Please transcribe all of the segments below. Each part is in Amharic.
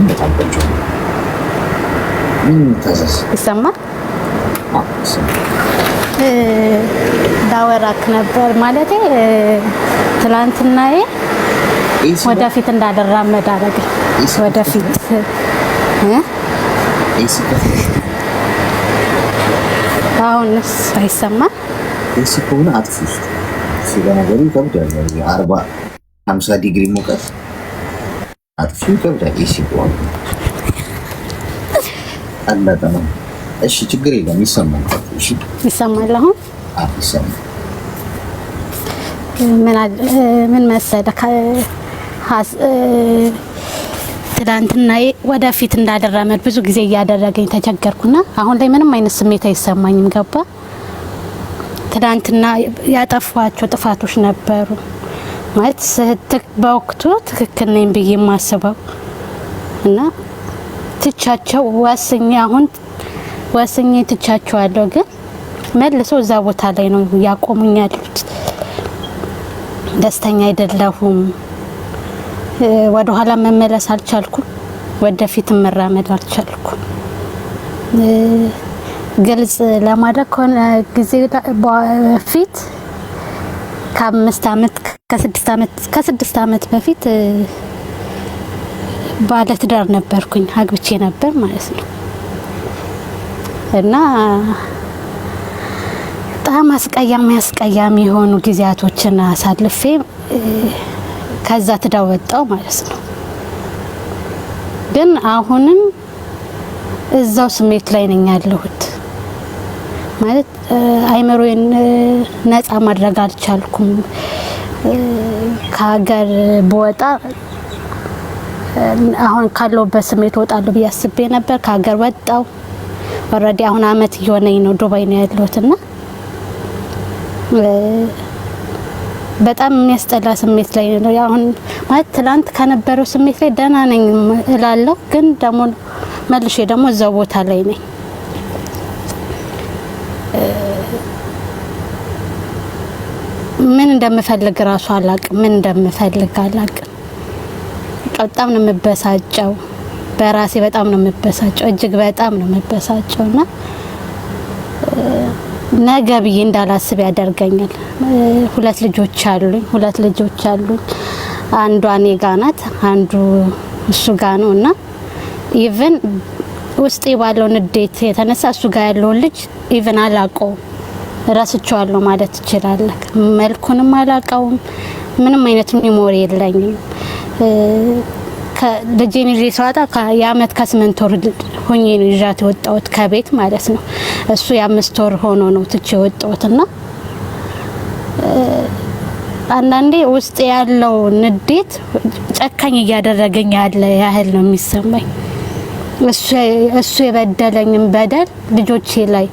በጣም ቆንጆ ምን ታዘዝ ይሰማል ዳወራክ ነበር ማለቴ ትላንትናዬ ወደፊት እንዳደራመድ አረገ ወደፊት አሁንስ አይሰማም እሱን አጥፍሽ ሲገናገሩ ይከብዳል 40 50 ዲግሪ ሙቀት አጥፍሽ ይከብዳል ይሲቆም አላጣም እሺ ችግር የለም ይሰማል እሺ ይሰማል አሁን ይሰማል ምን መሰለህ ትላንትና ወደፊት እንዳደራመድ ብዙ ጊዜ ያደረገኝ ተቸገርኩና አሁን ላይ ምንም አይነት ስሜት አይሰማኝም ገባ ትላንትና ያጠፋቸው ጥፋቶች ነበሩ ማለት በወቅቱ ትክክል ነኝ ብዬ ማስበው እና ትቻቸው ወስኜ ትቻቸዋለሁ ግን መልሶ እዛ ቦታ ላይ ነው ያቆሙኛል ደስተኛ አይደለሁም ወደ ኋላ መመለስ አልቻልኩም ወደፊት መራመድ አልቻልኩም ግልጽ ለማድረግ ሆነ ጊዜ በፊት ከ6 አመት በፊት ባለ ትዳር ነበርኩኝ አግብቼ ነበር ማለት ነው እና በጣም አስቀያሚ የሆኑ ጊዜያቶችን አሳልፌ ከዛ ትዳር ወጣው ማለት ነው ግን አሁንም እዛው ስሜት ላይ ነኝ ያለሁት ማለት አይመሮን ነፃ ማድረግ አልቻልኩም ከሀገር በወጣ አሁን ካለውበት ስሜት ወጣለሁ ብያስቤ ነበር ከሀገር ወጣው ኦሬዲ አሁን አመት እየሆነኝ ነው ዱባይ ነው ያለሁትና በጣም የሚያስጠላ ስሜት ላይ ነው አሁን ማለት ትላንት ከነበረው ስሜት ላይ ደህና ነኝ እላለሁ ግን ደግሞ መልሼ ደግሞ እዛው ቦታ ላይ ነኝ ምን እንደምፈልግ ራሱ አላቅም በጣም ነው የምበሳጨው በራሴ በጣም ነው የምበሳጨው እጅግ በጣም ነው የምበሳጨውና ነገ ብዬ እንዳላስብ ያደርገኛል ሁለት ልጆች አሉኝ አንዷ እኔ ጋር ናት አንዱ እሱ ጋር ነውና ኢቭን ውስጤ ባለው ንዴት የተነሳ እሱ ጋር ያለው ልጅ ኢቭን አላቀው ራስቸዋለሁ ማለት ይችላል መልኩንም አላቀውም ምንም አይነት ሜሞሪ የለኝም ከልጄን ይዤ ሰዋታ የአመት ከ8 ወር ሆኜ ነው ይዣት ወጣሁት ከቤት ማለት ነው እሱ የ5 ወር ሆኖ ነው ትቼ ወጣሁትና አንዳንዴ ውስጥ ያለው ንዴት ጨካኝ እያደረገኝ ያለ ያህል ነው የሚሰማኝ እሱ የበደለኝም በደል ልጆቼ ላይ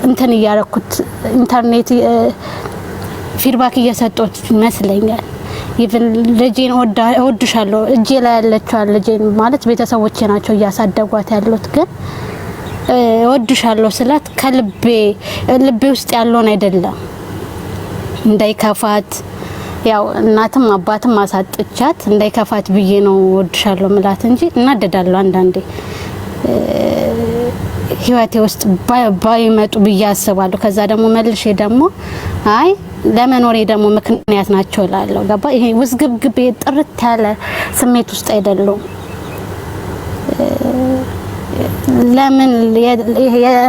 እንትን ያረኩት ኢንተርኔት ፊድባክ እየሰጠሁት ይመስለኛል ኢቭን ልጄን እወድሻለሁ እጄ ላይ ያለችው ልጄን ማለት ቤተሰቦቼ ናቸው እያሳደጓት ያሉት ግን እወድሻለሁ ስላት ከልቤ ውስጥ ያለውን አይደለም እንዳይከፋት ያው እናትም አባትም አሳጥቻት እንዳይከፋት ብዬ ነው እወድሻለሁ ማለት እንጂ እናደዳለሁ አንዳንዴ ህይወቴ ውስጥ ባይመጡ ብዬ አስባለሁ ከዛ ደግሞ መልሼ ደግሞ አይ ለመኖሬ ደግሞ ምክንያት ናቸው እላለሁ ገባ ይሄ ውስግብግብ ጥርት ያለ ስሜት ውስጥ አይደለም ለምን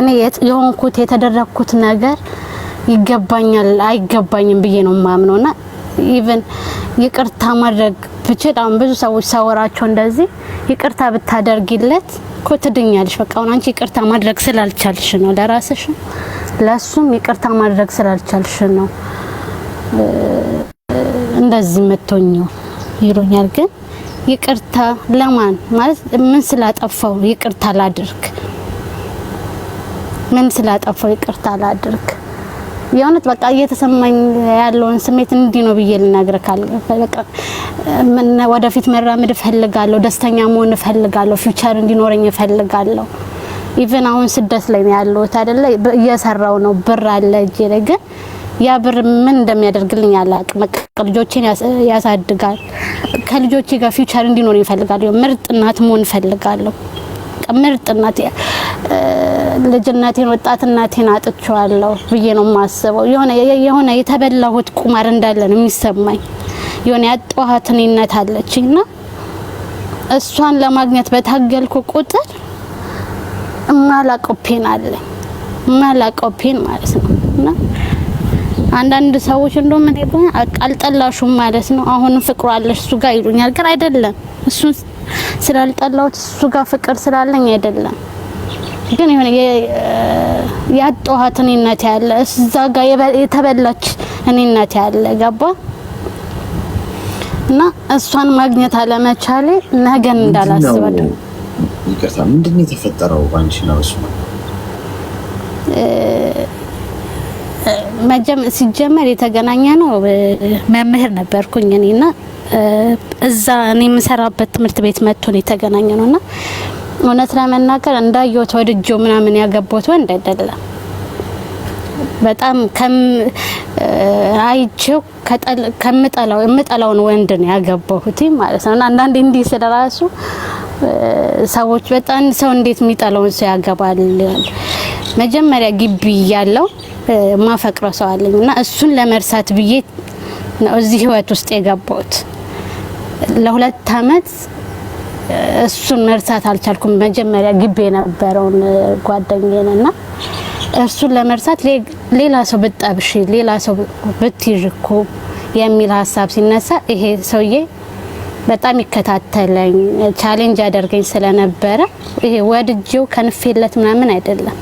እኔ የሆንኩት የተደረኩት ነገር ይገባኛል አይገባኝም ብዬ ነው ማምነውና ኢቭን ይቅርታ ማድረግ ብችል አሁን ብዙ ሰዎች ሳወራቸው እንደዚህ ይቅርታ ብታደርጊለት ኮትድኛለሽ በቃ አሁን አንቺ ይቅርታ ማድረግ ስላልቻልሽ ነው ለራስሽ ለሱም ይቅርታ ማድረግ ስላልቻልሽ ነው እንደዚህ መተኛው ይሮኛል ግን ይቅርታ ለማን ማለት ምን ስላጠፋው ይቅርታ ላድርግ የሆነት በቃ እየተሰማኝ ያለውን ስሜት እንዲ ነው ብዬ ልናገርካል በቃ ምን ወደፊት መራመድ ፈልጋለሁ ደስተኛ መሆን ፈልጋለሁ ፊውቸር እንዲኖረኝ ፈልጋለሁ ኢቭን አሁን ስደት ላይ ያለው አይደለ እየሰራው ነው ብር አለ እጄ ላይ ግን ያ ብር ምን እንደሚያደርግልኝ አላቅም ልጆቼን ያሳድጋል ከልጆቼ ጋር ፊውቸር እንዲኖር ይፈልጋለሁ። ምርጥ እናት መሆን ፈልጋለሁ። ምርጥ እናት ልጅነቴን ወጣትነቴን አጥቼዋለሁ ብዬ ነው የማስበው። የሆነ የተበላሁት ቁማር እንዳለ ነው የሚሰማኝ። የሆነ ያጣኋት እኔነት አለችኝና እሷን ለማግኘት በታገልኩ ቁጥር ማላቀው ፔን አለኝ። ማላቀው ፔን ማለት ነውና አንዳንድ ሰዎች እንደው ምን ይባል አልጠላሹም ማለት ነው አሁን ፍቅሩ አለሽ እሱ ጋር ይሉኛል። ግን አይደለም እሱ ስላልጠላሁት እሱ ጋር ፍቅር ስላለኝ አይደለም። ግን የሆነ ያጣኋት እኔነት ያለ እዛ ጋር የተበላች እኔነት ያለ ገባ እና እሷን ማግኘት አለመቻሌ ነገን እንዳላስበው። ይቅርታ ምንድነው የተፈጠረው ባንቺ ነው እሱ? ሲጀመር የተገናኘ ነው መምህር ነበርኩኝ እኔና እዛ እኔ የምሰራበት ትምህርት ቤት መጥቶ ነው የተገናኘ ነውና እውነት ለመናገር እንዳየሁት ወድጄው ምናምን ያገባሁት ወንድ አይደለም። በጣም አይቼው ከምጠላውን ወንድ ነው ያገባሁት ማለት ነው። አንዳንዴ እንዲህ ስለራሱ ሰዎች በጣም ሰው እንዴት የሚጠላውን ሰው ያገባል? መጀመሪያ ግቢ ያለው ማፈቅረው ሰው አለኝና እሱን ለመርሳት ብዬ ነው እዚህ ህይወት ውስጥ የገባሁት። ለ2 አመት እሱን መርሳት አልቻልኩም። መጀመሪያ ግቢ የነበረውን ጓደኛዬንና እሱን ለመርሳት ሌላ ሰው ብጣብሽ ሌላ ሰው ብትይዥኩ የሚል ሀሳብ ሲነሳ ይሄ ሰውዬ በጣም ይከታተለኝ ቻሌንጅ ያደርገኝ ስለነበረ ይሄ ወድጄው ከንፌለት ምናምን አይደለም።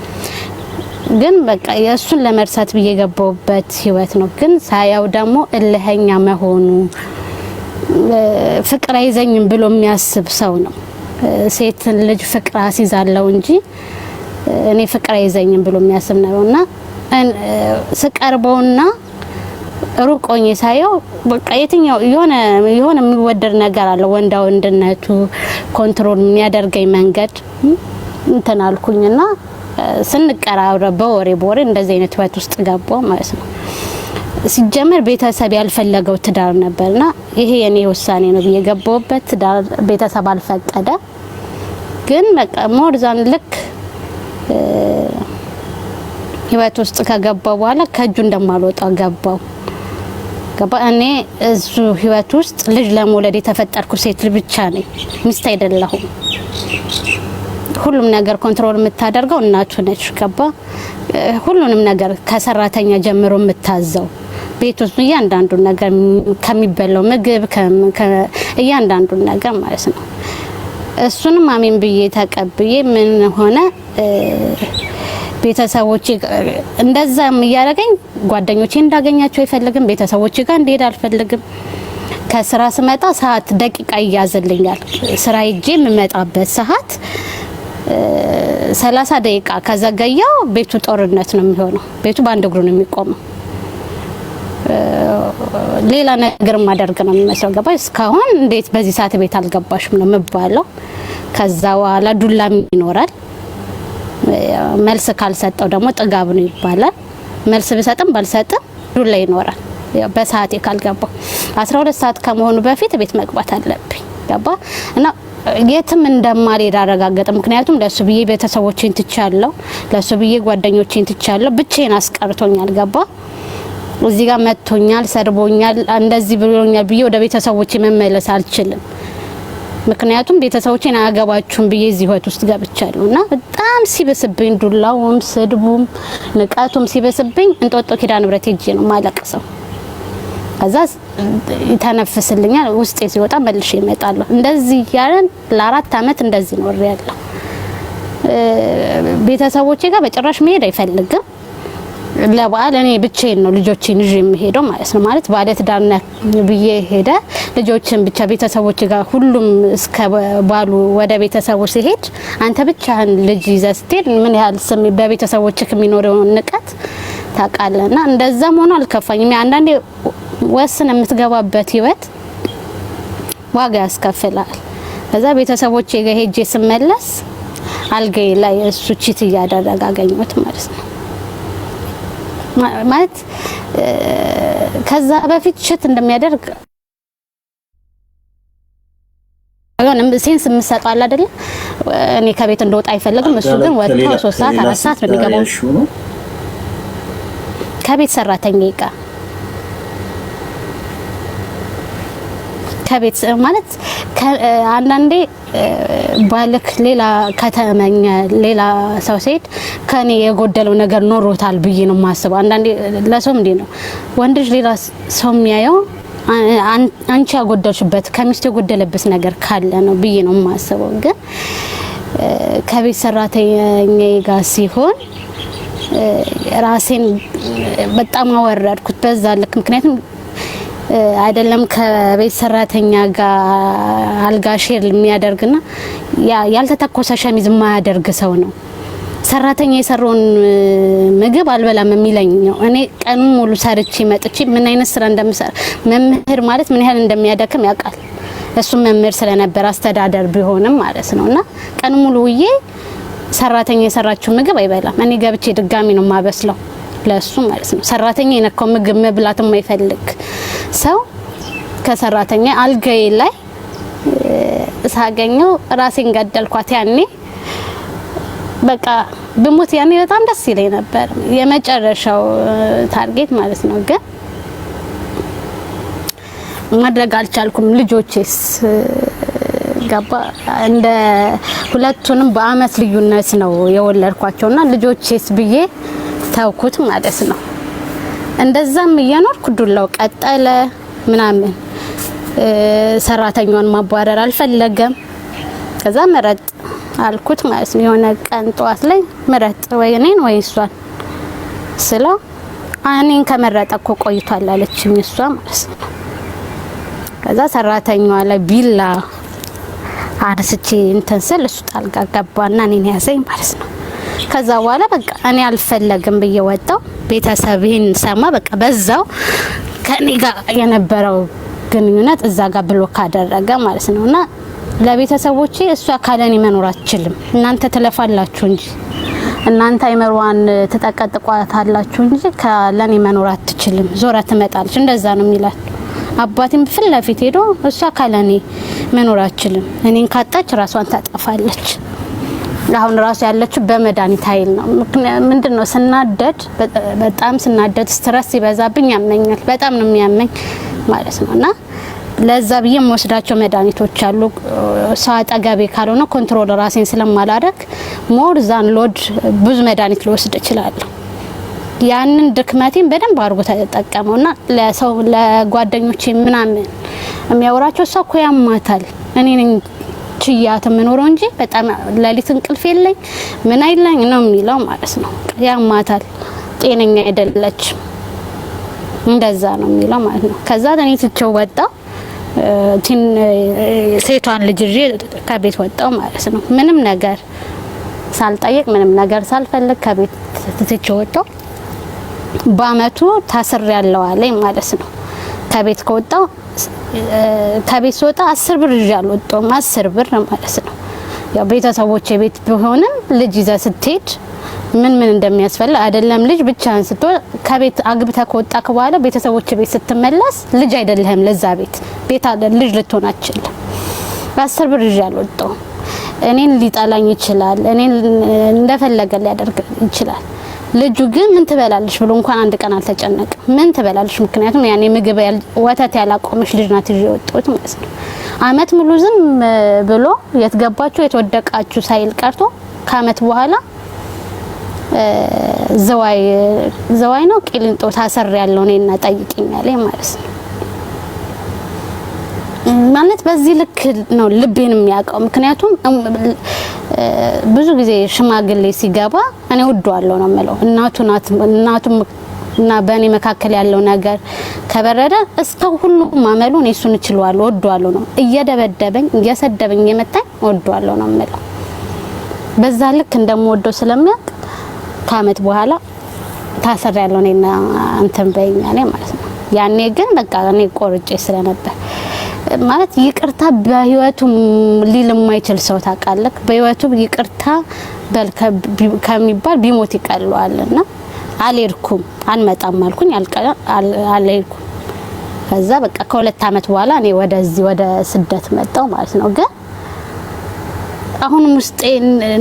ግን በቃ የእሱን ለመርሳት ብዬ የገባሁበት ህይወት ነው። ግን ሳያው ደግሞ እልህኛ መሆኑ ፍቅር አይዘኝም ብሎ የሚያስብ ሰው ነው። ሴት ልጅ ፍቅር አስይዛለው እንጂ እኔ ፍቅር አይዘኝም ብሎ የሚያስብ ነውና ስቀርበውና ሩቆኝ ሳየው በቃ የትኛው የሆነ የሚወደድ ነገር አለ። ወንዳ ወንድነቱ ኮንትሮል የሚያደርገኝ መንገድ እንትን አልኩኝና ስንቀራረብ በወሬ እንደዚህ አይነት ህይወት ውስጥ ገባው ማለት ነው። ሲጀመር ቤተሰብ ያልፈለገው ትዳር ነበርና ይሄ የኔ ውሳኔ ነው ብዬ ገባውበት። ትዳር ቤተሰብ አልፈቀደ። ግን በቃ ሞርዛን ልክ ህይወት ውስጥ ከገባው በኋላ ከእጁ እንደማልወጣ ገባ እኔ እሱ ህይወት ውስጥ ልጅ ለመውለድ የተፈጠርኩ ሴት ብቻ ነኝ፣ ሚስት አይደለሁም። ሁሉም ነገር ኮንትሮል የምታደርገው እናቱ ነች። ገባ ሁሉንም ነገር ከሰራተኛ ጀምሮ የምታዘው ቤት ውስጥ እያንዳንዱ ነገር ከሚበላው ምግብ እያንዳንዱ ነገር ማለት ነው። እሱንም አሜን ብዬ ተቀብዬ ምን ሆነ ቤተሰቦቼ እንደዛም እያደረገኝ ጓደኞቼ እንዳገኛቸው አይፈልግም። ቤተሰቦቼ ጋር እንድሄድ አልፈልግም። ከስራ ስመጣ ሰዓት ደቂቃ ይያዝልኛል። ስራ ሄጄ የምመጣበት ሰዓት 30 ደቂቃ ከዘገየው ቤቱ ጦርነት ነው የሚሆነው። ቤቱ በአንድ እግሩ ነው የሚቆመው። ሌላ ነገር ማደርግ ነው የሚመስለው። ገባ እስካሁን እንዴት በዚህ ሰዓት ቤት አልገባሽም ነው የምባለው። ከዛ በኋላ ዱላም ይኖራል። መልስ ካልሰጠው ደግሞ ጥጋብ ነው ይባላል። መልስ ብሰጥም ባልሰጥም ዱላ ይኖራል። በሰዓቴ ካልገባው 12 ሰዓት ከመሆኑ በፊት ቤት መግባት አለብኝ። ገባ እና የትም እንደማልሄድ አረጋገጠ። ምክንያቱም ለሱ ብዬ ቤተሰቦቼን ትቻለሁ፣ ለሱ ብዬ ጓደኞቼን ትቻለሁ። ብቻዬን አስቀርቶኛል። ገባ እዚህ ጋር መጥቶኛል፣ ሰርቦኛል፣ እንደዚህ ብሎኛል ብዬ ወደ ቤተሰቦቼ መመለስ አልችልም። ምክንያቱም ቤተሰቦቼን አያገባችሁም ብዬ እዚህ ህይወት ውስጥ ገብቻለሁና በጣም ሲበስብኝ ዱላውም ስድቡም ንቃቱም ሲበስብኝ እንጦጦ ኪዳነ ምሕረት ሄጄ ነው ማለቅሰው። ከዛ ይተነፍስልኛል፣ ውስጤ ሲወጣ መልሼ እመጣለሁ። እንደዚህ ያለን ለ4 አመት እንደዚህ ነው ያለው። ቤተሰቦቼ ጋር በጭራሽ መሄድ አይፈልግም። ለበዓል እኔ ብቻዬን ነው ልጆቼን ይዤ የምሄደው ማለት ነው። ማለት ባለ ትዳር ነኝ ብዬ ሄደ ልጆችን ብቻ ቤተሰቦች ጋር ሁሉም እስከ ባሉ ወደ ቤተሰቦች ሲሄድ አንተ ብቻህን ልጅ ይዘህ ስትሄድ ምን ያህል ስም በቤተሰቦችህ የሚኖረው ንቀት ታውቃለህና እንደዛም ሆኖ አልከፋኝም። አንዳንዴ ወስን የምትገባበት ህይወት ዋጋ ያስከፍላል። ከዛ ቤተሰቦቼ ጋር ሄጄ ስመለስ አልጋዬ ላይ እሱ ቺት እያደረገ አገኘሁት ማለት ነው። ማለት ከዛ በፊት ቺት እንደሚያደርግ የሆነም ሴንስ የምሰጠው አለ አይደል? እኔ ከቤት እንደወጣ አይፈልግም። እሱ ግን ወጥቶ 3 ሰዓት 4 ሰዓት ነው የሚገባው ከቤት ሰራተኛዬ ጋር። ከቤት ማለት አንዳንዴ ባልክ ሌላ ከተመኘ ሌላ ሰው ሲሄድ ከኔ የጎደለው ነገር ኖሮታል ብዬ ነው የማስበው። አንዳንዴ ለሰው እንዴ ነው ወንድ ልጅ ሌላ ሰው የሚያየው አንቺ ያጎደልሽበት ከሚስት የጎደለበት ነገር ካለ ነው ብዬ ነው የማስበው። ግን ከቤት ሰራተኛዬ ጋር ሲሆን ራሴን በጣም አወረድኩት በዛ ልክ። ምክንያቱም አይደለም ከቤት ሰራተኛ ጋር አልጋ ሼር የሚያደርግና ያልተተኮሰ ሸሚዝ የማያደርግ ሰው ነው ሰራተኛ የሰራውን ምግብ አልበላም የሚለኝ ነው። እኔ ቀን ሙሉ ሰርቼ መጥቼ ምን አይነት ስራ እንደምሰራ መምህር ማለት ምን ያህል እንደሚያደክም ያውቃል። እሱ መምህር ስለነበር አስተዳደር ቢሆንም ማለት ነውና ቀን ሙሉ ውዬ ሰራተኛ የሰራችው ምግብ አይበላም። እኔ ገብቼ ድጋሚ ነው ማበስለው ለሱ ማለት ነው። ሰራተኛ የነካው ምግብ መብላት የማይፈልግ ሰው ከሰራተኛ አልጋዬ ላይ ሳገኘው ራሴን ገደልኳት። ያኔ በቃ በሞት ያኔ በጣም ደስ ይለኝ ነበር፣ የመጨረሻው ታርጌት ማለት ነው። ግን ማድረግ አልቻልኩም። ልጆቼስ ገባ እንደ ሁለቱንም በአመት ልዩነት ነው የወለድኳቸውና ልጆቼስ ብዬ ታውኩት ማለት ነው። እንደዛም እየኖርኩ ዱላው ቀጠለ ምናምን። ሰራተኛውን ማባረር አልፈለገም። ከዛ መረጥ አልኩት ማለት ነው። የሆነ ቀን ጧት ላይ መረጥ ወይ እኔን ወይ እሷን ስለው እኔን ከመረጠ እኮ ቆይቷል አለችኝ እሷ ማለት ነው። ከዛ ሰራተኛዋ ላይ ቢላ አርስቼ እንትን ስል እሱ ጣልቃ ገባና እኔን ያዘኝ ማለት ነው። ከዛ በኋላ በቃ እኔ አልፈለግም ብዬ ወጣው። ቤተሰብን ሰማ በቃ በዛው ከኔ ጋር የነበረው ግንኙነት እዛ ጋር ብሎክ አደረገ ማለት ነውና ለቤተሰቦቼ እሷ ካለኔ መኖር አትችልም፣ እናንተ ትለፋላችሁ እንጂ እናንተ አይመሯን ተጠቀጥቋታላችሁ እንጂ ካለኔ መኖር አትችልም፣ ዞራ ትመጣለች። እንደዛ ነው የሚላት። አባቴም ፊት ለፊት ሄዶ እሷ ካለኔ መኖር አትችልም፣ እኔን ካጣች ራሷን ታጠፋለች። አሁን ራሱ ያለችው በመድኃኒት ኃይል ነው። ምንድነው ስናደድ በጣም ስናደድ ስትረስ ይበዛብኝ ያመኛል፣ በጣም ነው የሚያመኝ ማለት ነውና ለዛ ብዬ የምወስዳቸው መድኃኒቶች አሉ። ሰው አጠገቤ ካልሆነ ኮንትሮል ራሴን ስለማላደርግ ሞር ዛን ሎድ ብዙ መድኃኒት ልወስድ እችላለሁ። ያንን ድክመቴን በደንብ አድርጎ ተጠቀመውና ለሰው ለጓደኞቼ ምናምን የሚያወራቸው ሰው እኮ ያማታል እኔ ነኝ ችያት የምኖረው እንጂ በጣም ለሊት እንቅልፍ የለኝ ምን አይለኝ ነው የሚለው ማለት ነው። ያማታል ጤነኛ አይደለች እንደዛ ነው የሚለው ማለት ነው። ከዛ እኔ ትቼው ወጣው። ሴቷን ልጅ ይዤ ከቤት ወጣው ማለት ነው። ምንም ነገር ሳልጠይቅ ምንም ነገር ሳልፈልግ ከቤት ትቼው ወጣው። በአመቱ ታስር ያለው አለኝ ማለት ነው። ከቤት ከወጣው ከቤት ወጣ 10 ብር ይዤ አልወጣሁም። 10 ብር ማለት ነው። ያው ቤተሰቦቼ ቤት ቢሆንም ልጅ ይዘ ስትሄድ ምን እንደሚያስፈልግ አይደለም። ልጅ ብቻህን ስትወጣ ከቤት አግብተህ ከወጣህ በኋላ ቤተሰቦቼ ቤት ስትመለስ ልጅ አይደለህም ለዛ ቤት አለ ልጅ ልትሆን አትችልም። 10 ብር ይዤ አልወጣሁም። እኔን ሊጣላኝ ይችላል፣ እኔን እንደፈለገ ሊያደርግ ይችላል። ልጁ ግን ምን ትበላለሽ ብሎ እንኳን አንድ ቀን አልተጨነቀም። ምን ትበላለሽ? ምክንያቱም ያኔ ምግብ ወተት ያላቆመሽ ልጅ ናት ይዤ ወጣሁት ማለት ነው። አመት ሙሉ ዝም ብሎ የትገባችሁ የተወደቃችሁ ሳይል ቀርቶ ከአመት በኋላ ዘዋይ ነው ቂሊንጦ ታሰር ያለው ነውና ጠይቂኛለኝ ማለት ነው። ማለት በዚህ ልክ ነው ልቤን የሚያውቀው። ምክንያቱም ብዙ ጊዜ ሽማግሌ ሲገባ እኔ ወደዋለሁ ነው የምለው። እናቱም እና በእኔ መካከል ያለው ነገር ከበረደ እስከ ሁሉ ማመሉ እኔ እሱን እችላለሁ ወደዋለሁ ነው። እየደበደበኝ እየሰደበኝ እየመታኝ ወደዋለሁ ነው የምለው። በዛ ልክ እንደምወደው ስለሚያውቅ ከአመት በኋላ ታሰር ያለው ነውና አንተም በእኛለኝ ማለት ነው። ያኔ ግን በቃ እኔ ቆርጬ ስለነበር ማለት ይቅርታ በህይወቱ ሊል የማይችል ሰው ታውቃለህ። በህይወቱ ይቅርታ ከሚባል ቢሞት ይቀለዋልና አልሄድኩም አልመጣም አልኩኝ አልሄድኩም። ከዛ በቃ ከ2 አመት በኋላ እኔ ወደ ስደት መጣው ማለት ነው። ግን አሁንም ውስጤ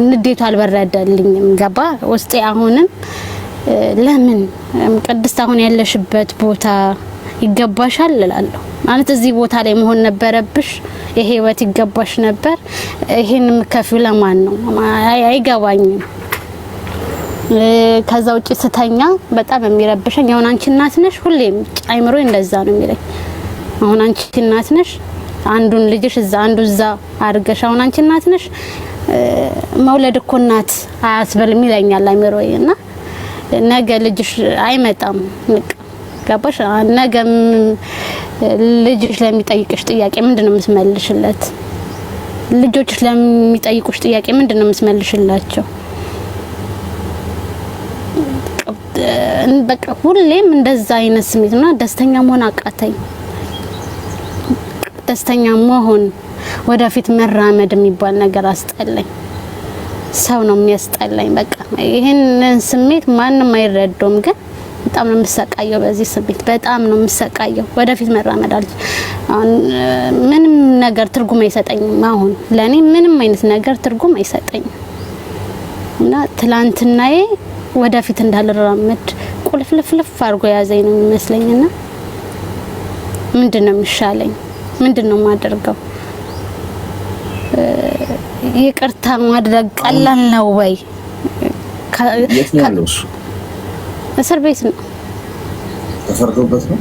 ንዴቱ አልበረደልኝም። ገባ ውስጤ አሁንም ለምን ቅድስት አሁን ያለሽበት ቦታ ይገባሻል እላለሁ። ማለት እዚህ ቦታ ላይ መሆን ነበረብሽ፣ ይሄ ህይወት ይገባሽ ነበር። ይሄን ከፊው ለማን ነው አይገባኝም። ከዛ ውጪ ስተኛ በጣም የሚረብሸኝ አሁን አንቺ እናት ነሽ፣ ሁሌም አይምሮ እንደዛ ነው የሚለኝ። አሁን አንቺ እናት ነሽ፣ አንዱን ልጅሽ እዛ አንዱ እዛ አድርገሽ አሁን አንቺ እናት ነሽ፣ መውለድ እኮ እናት አያስበልም ይለኛል አይምሮዬና ነገ ልጅሽ አይመጣም። ገባሽ? ነገ ልጅሽ ለሚጠይቅሽ ጥያቄ ምንድነው የምትመልሽለት? ልጆችሽ ለሚጠይቁሽ ጥያቄ ምንድነው የምትመልሽላቸው? በቃ ሁሌም እንደዛ አይነት ስሜትና ደስተኛ መሆን አቃተኝ። ደስተኛ መሆን ወደፊት መራመድ የሚባል ነገር አስጠላኝ። ሰው ነው የሚያስጠላኝ። በቃ ይሄንን ስሜት ማንንም አይረዳውም፣ ግን በጣም ነው የምሰቃየው በዚህ ስሜት። በጣም ነው የምሰቃየው። ወደፊት መራመድ አሁን ምንም ነገር ትርጉም አይሰጠኝም። አሁን ለኔ ምንም አይነት ነገር ትርጉም አይሰጠኝም እና ትላንትናዬ ወደፊት እንዳልራመድ ቁልፍልፍልፍ አድርጎ ያዘኝ ነው የሚመስለኝና ምንድነው የሚሻለኝ? ምንድነው ማደርገው? ይቅርታ ማድረግ ቀላል ነው ወይ? የትኛው እሱ እስር ቤት ነው ተፈርዶበት ነው?